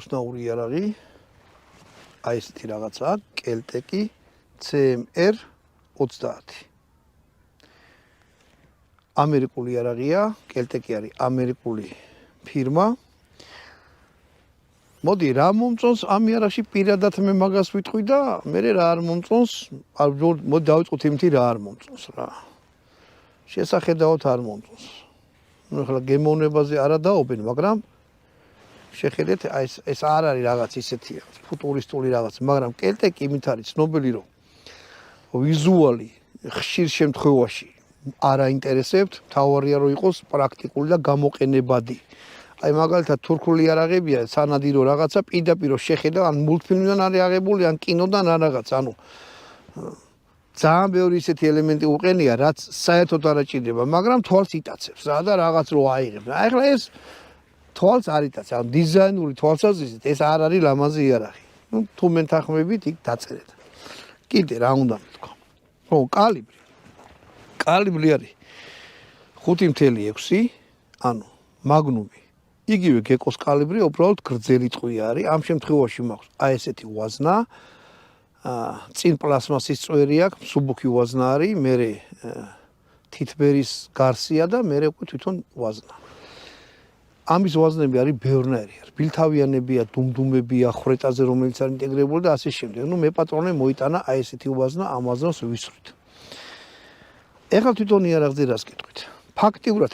უცნაური იარაღი, აი ესეთი რაღაცაა, კელტეკი CMR 30. ამერიკული იარაღია, კელტეკი არის ამერიკული ფირმა. მოდი, რა მომწონს ამ იარაღში პირადად მე მაგას ვიტყვი და მე რა არ მომწონს, მოდი დავიწყოთ იმითი რა არ მომწონს რა. შესახედავად არ მომწონს. ნუ ახლა გემოვნებაზე არა დაობენ, მაგრამ შეხედეთ, ეს არ არის რაღაც ისეთი ფუტურისტული რაღაც, მაგრამ კელტეკი იმით არის ცნობილი, რომ ვიზუალი ხშირ შემთხვევაში არ აინტერესებთ, თავარია რომ იყოს პრაქტიკული და გამოყენებადი. აი მაგალითად თურქული იარაღებია, სანადირო რაღაცა, პირდაპირ შეხედა, ან მულტფილმიდან არის აღებული, ან კინოდან არ რაღაც, ანუ ძალიან ბევრი ისეთი ელემენტი უყენია, რაც საერთოდ არ აჭირდება, მაგრამ თვალს იტაცებს რა და რაღაც რო აიღებს. აი ახლა ეს თვალს არ იტაცებს, ანუ დიზაინური თვალსაზრისით ეს არ არის ლამაზი იარაღი. ნუ თუ მენთანხმებით იქ დაწერეთ. კიდე რა უნდა მეთქვა. ხო, კალიბრი. კალიბრი არის 5.6, ანუ მაგნუმი. იგივე გეკოს კალიბრი, უბრალოდ გრძელი ტყვია არის. ამ შემთხვევაში მაქვს აი ესეთი ვაზნა. წინ პლასმასის წვერი აქვს, მსუბუქი ვაზნა არის, მერე თითბერის გარსია და მერე უკვე თვითონ ვაზნა. ამის ვაზნები არის ბევრნაირი. რბილთავიანებია, დუმდუმებია, ხრეტაზე რომელიც არის ინტეგრირებული და ასე შემდეგ. ნუ მე პატრონე მოიტანა აი ესეთი ვაზნა, ამ ვაზნას ვისვრით. ეხლა თვითონ იარაღზე რას გეტყვით? ფაქტიურად